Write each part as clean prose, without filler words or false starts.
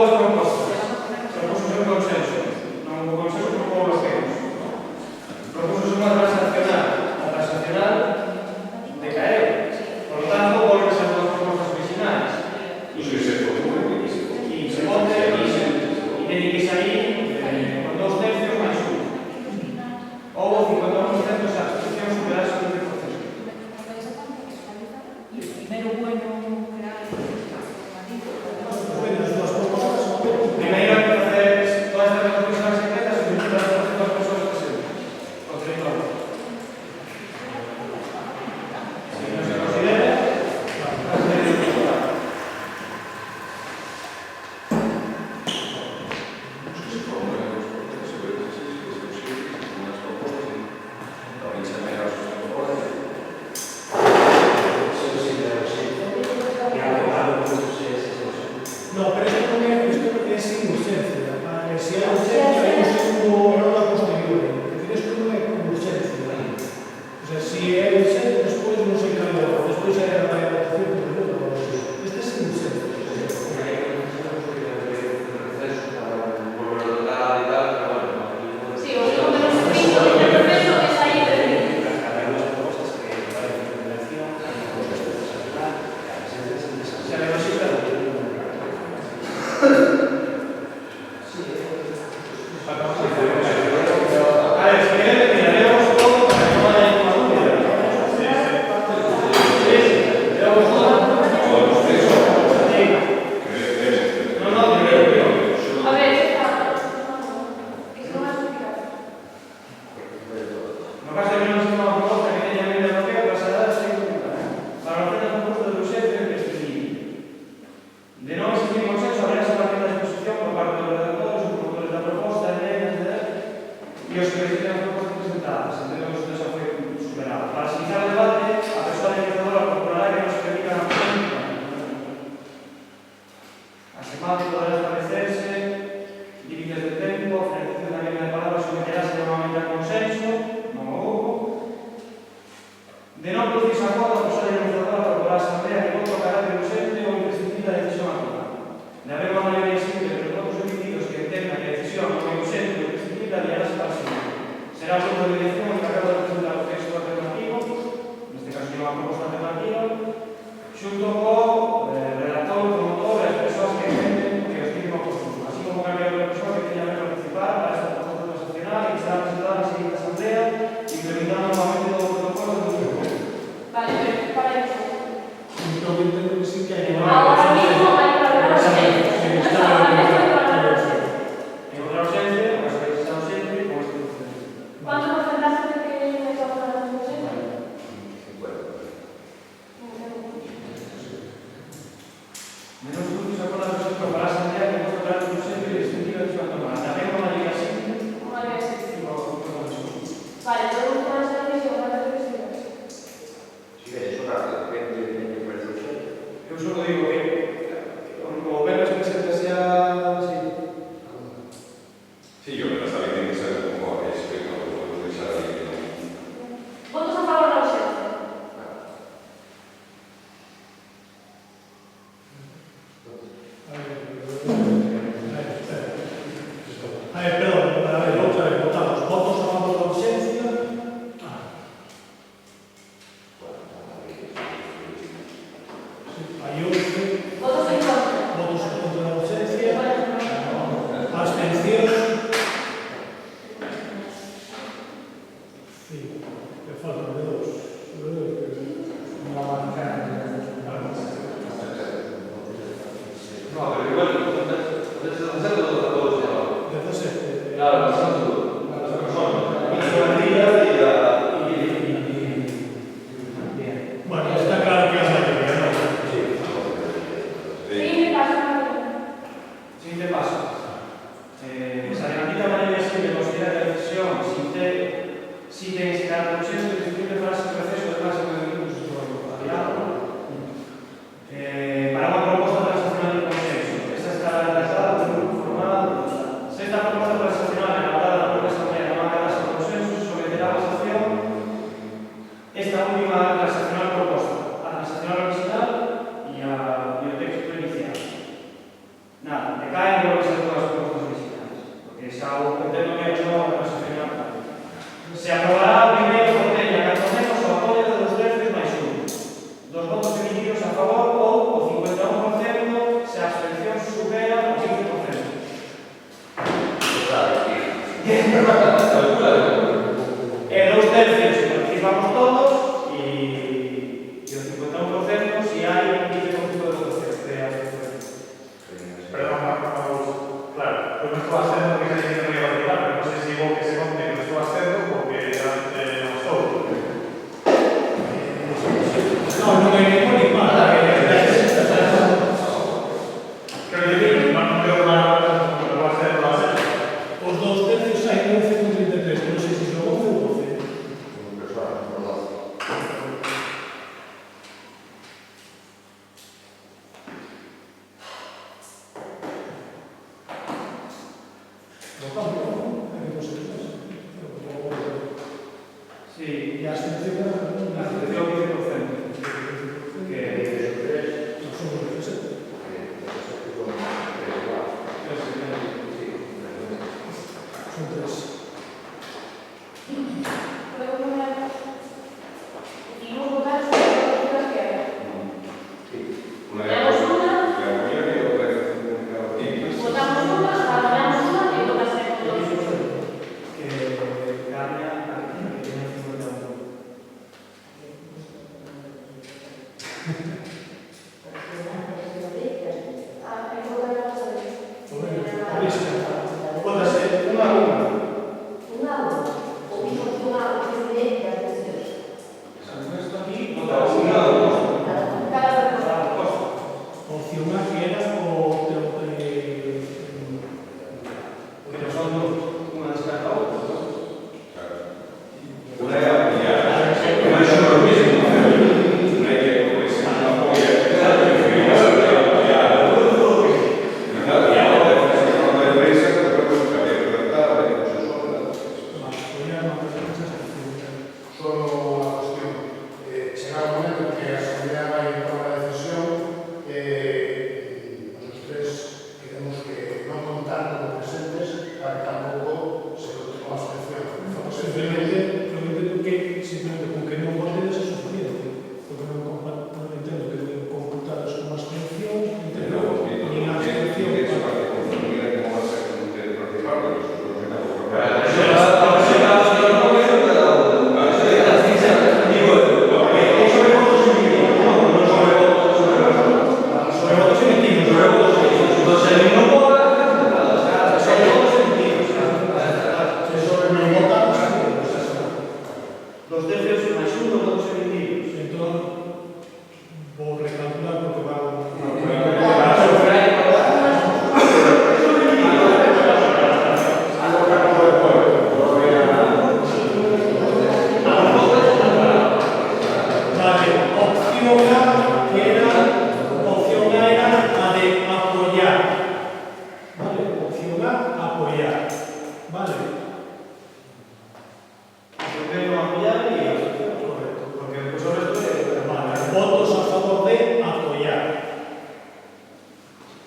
dúas propostas. Propuso un consenso. Non hubo consenso por todos os temas. Propuso unha transaccional. A transaccional decaeu. Por lo tanto, volves a dúas propostas originais. E se vote e teñe que sair con 2 tercios máis 1. Ou 51% de abstencións superadas ao 10%. Primero bueno. Primeiro hai que facer todas estas recomendacións secretas e juntar as persoas presentes. O territorio. Se non se considera, no, pero esto es sin urgencia. Si hay urgencia, hay un orden posterior. Esto no es con urgencia. O sea, si hay urgencia, después no se cambia. Después hay la votación. Este es sin urgencia. Sí, o sea, pero el proceso es ahí de a ver, si queremos, miraremos todo para que no haya ninguna duda. Miramos todo. No, primero. a ver, está. Es lo más complicado. No caso de que non se toma unha proposta que teña medio bloqueo, trasladar a seguinte puntual. Valoración das propostas de urxencia e imprescindible. De non existir consenso, haberá esa partida de exposición por parte dos redactores, os promotores da proposta, e os que reciben as propostas presentadas. Entendemos que eso foi superado. Para agilizar o debate, a persoa negociadora procurará que non se repita na polémica. A semana poderá establecerse límites de tempo, a finalización da línea de palabras someterase normalmente a consenso, non o hubo. De non producirse acordo, a persoa negociadora procurará a asamblea que vote o carácter urgente ou imprescindible da decisión a tomar. De haber unha maioría simple entre os votos emitidos que entenda que a decisión non é urgente ou imprescindible, aliarase para seguir. Será o grupo de dirección o encargado de presentar o texto alternativo, neste caso é unha proposta alternativa, xunto co redactor, o promotor e as persoas que entenden que os tienen oportuno, así como calquera outra persoa que teña que participar para esta proposta transaccional e que será presentada na seguinte asamblea, implementando novamente todo o protocolo do grupo. Vale, pero para eso. Lo que entiendo que sí que hay que Ahora mismo hay que hablar de urgencia. Sí, No está está bien. hablando de hablar de urgencia. En outra ausente, o caso de que sea ausente, con este procedimiento. ¿Cuánto porcentaje de que hay que hablar de urgencia? Menos grupos se acordan los otros para la asamblea que hemos tratado de urgente y extendido de su tomar. También con una liga simple. Vale, todo el mundo va a ser decisión, va a ser decisión. Yo solo digo que como ver las presentas ya sí. Sí, yo creo que está bien, tiene que ser como es que no podemos deixar ahí. ¿Votos a favor de la urgencia? A ver, perdón, otra vez, votamos. ¿Votos a favor de la ausencia? Hay 11. ¿Votos en contra? ¿Votos en contra de la ausencia? ¿Abstención? Sí, que faltan de 2. No va a marcar. No, pero igual, entonces hacerlo todos ya. 17. Claro, pasando a las personas. Bueno, está claro que es mayoría, ¿no?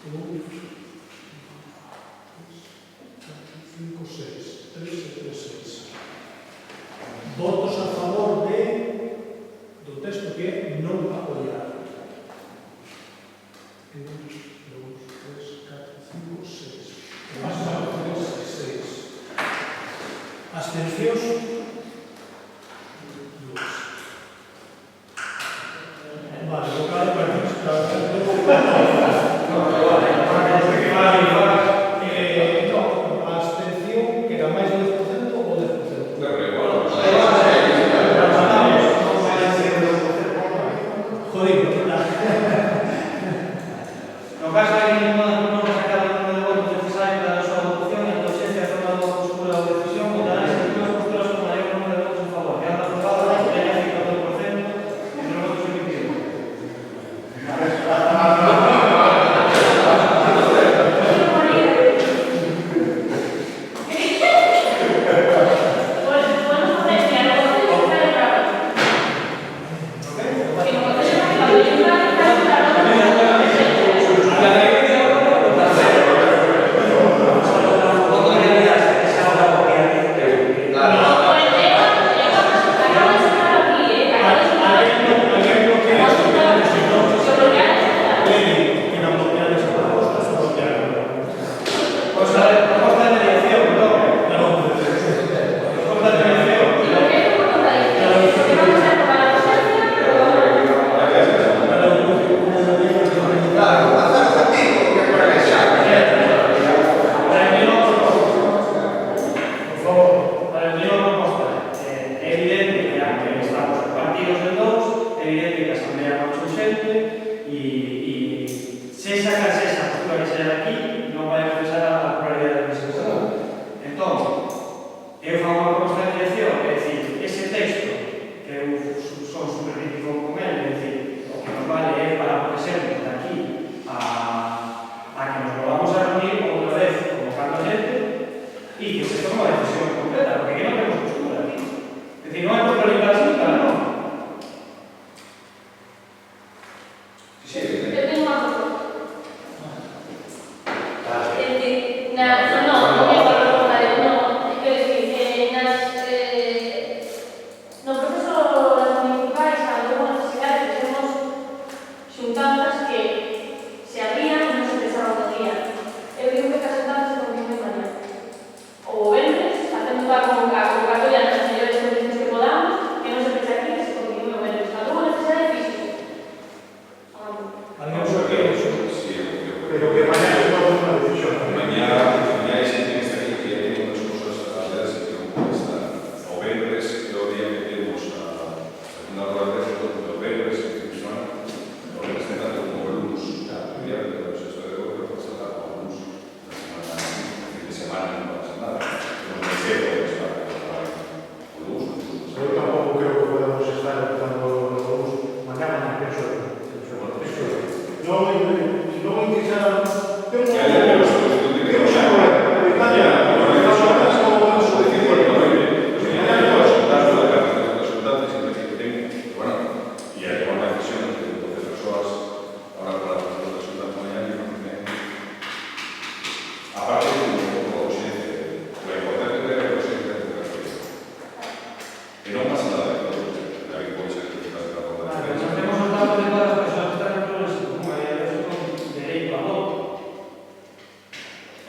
5, 6, 3 e 3, 6. Votos a favor do texto que non apoiar. 1, 2, 3, 4, 5, 6. Más 3, 6. Abstencións? 2. Vale, vocal, abstención, que era máis do 10% ou 10%? Pero igual, Jodido, No caso de que non sacar o número de votos necesario para a súa votación e a ausencia de forma de postura ou decisión, votarán as últimas posturas con maior número de votos en favor. Quedando aprobado la mayoría de 52% entre os votos emitidos.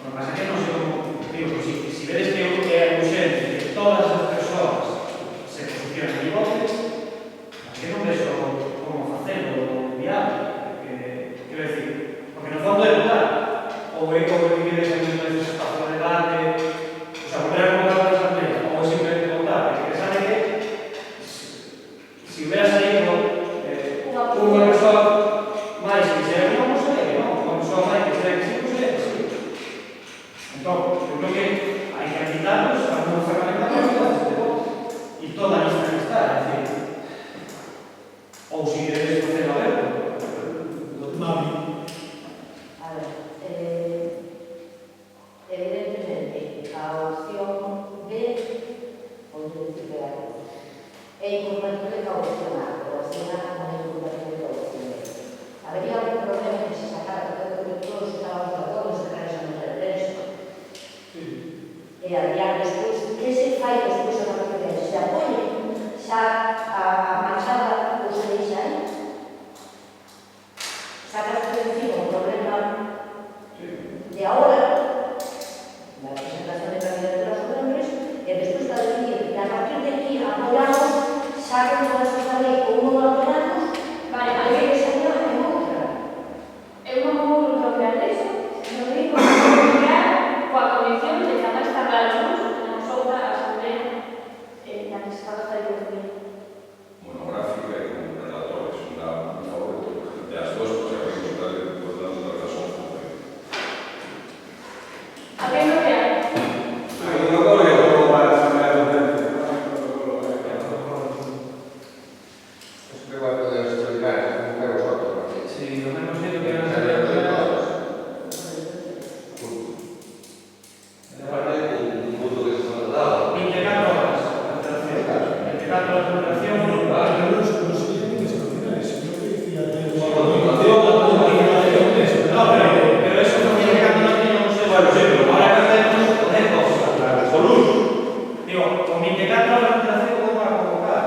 Lo que pasa es que no se lo digo, de ahora, la presentación de candidaturas o nombres, y después está definir que a partir de aquí apoyamos, saquen todas esta ley con uno apoyamos, Vale, a alguén que se llama en outra. eu non vou bloquear iso, non digo que vou bloquear coa condición de que además tardáramos tenemos outra asamblea na que se fala esta dicotomía. Monográfica y con un relator, es un favor de las dos, pues hay que buscar otra razón. Alguén bloquear? Sí, lo menos siento que van a ser Un punto que se ha tratado. 24 horas de antelación. 24 horas de antelación. Pero no se tienen que extraordinarios, sino que decía que No, pero eso no tiene que no teníamos eso. Bueno, sí, pero ahora que hacemos poner cosas. Con luz. Digo, con 24 horas de antelación podemos a convocar.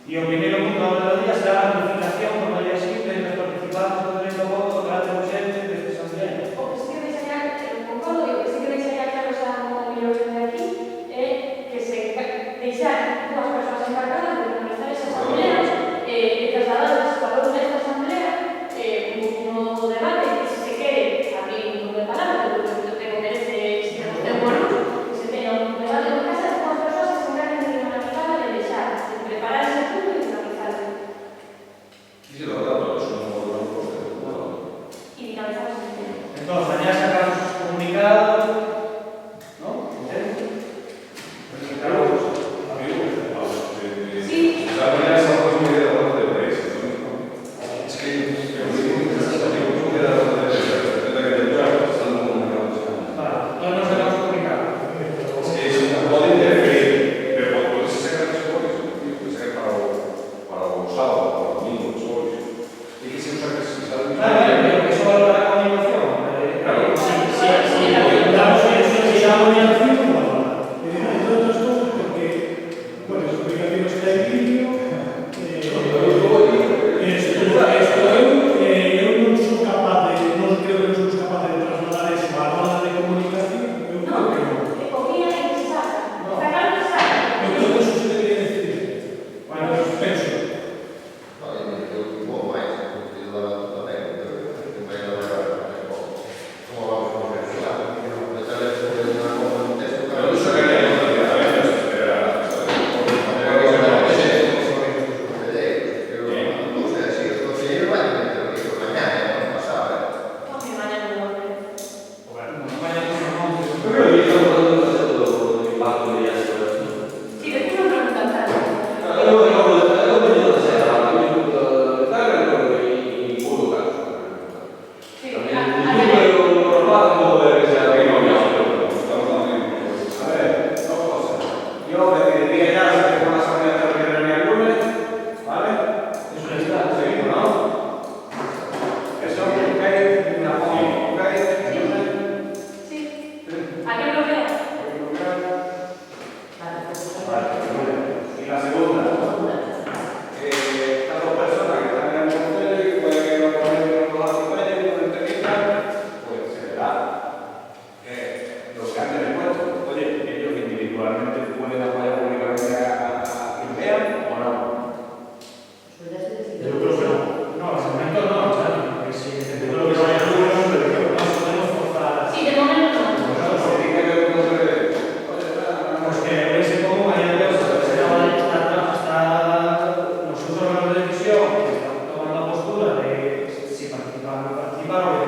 Y el primer punto del día será la notificación por mayoría simple de los participantes con derecho a voto, carácter urgente de esta asamblea. O que sí que deixaría, concordo, e o que sí que deixaría claro xa no millón de aquí é que se deixar dúas persoas encargadas de organizar esa asamblea e trasladadas a valor desta asamblea no debate que se quere abrir un grupo de palabras, porque que merece este tempo que se teña un debate en casa con as persoas que se encarguen de dinamizar e de deixar, de preparar ese punto e dinamizarlo. Sí, la verdad, pero eso no lo Y dinamizar ese punto. Entonces, mañana sacamos sus comunicados, ¿no? ¿Entiendes? Sí. La verdad es algo muy de la ronda de prensa, ¿no? Es que muy de la ronda de prensa, la candidatura está muy comunicado. Vale, no nos sacamos comunicados. Es que eso puede interferir, pero puede sacar los spoilers, puede ser para los sábados, para los domingos, los spoilers. Y que se usa que se sale. Pero que eso valora la comunicación. Claro. Sí, la damos comunicación. si la orientación, entre otras cosas, porque, bueno, las explicaciones que hay en vídeo, eu non sou capaz de, non creo que non somos capaces de trasladar eso a roda de comunicación, eu creo que non. O día en que se saca. Está claro que se saca. Eu creo que eso se debería decir. Bueno, penso. Pero eso que hay No, mi mañana no volveré. Vaya con los nombres. Yo creo que estamos hablando demasiado de impacto de ellas sobre esto. Sí, después me preguntan tal. Sí, A ver, dos cosas. Yo decidiría ya si tengo una asamblea de reunir el lunes, ¿vale? Eso ya está. Seguimos, ¿no? Eso, ok, una foto, ok, lunes. sí. ¿A qué bloqueo? Vale, y la segunda, estas dos personas que están en el consejo y puede que no ponen los datos con ellos, una entrevista, pues se verá los que han puesto. Oye, ellos individualmente pueden apoyar públicamente a quien vean o no. Eso ya se decide. Yo creo que no. No, de momento no, Charlie, porque si de lo que vaya a hacer, no podemos forzar. Sí, de momento no. Se dice que no se debe. Pues que ese poco mañana de hasta nosotros tomamos la decisión, que estamos tomando la postura de si participar o no participar,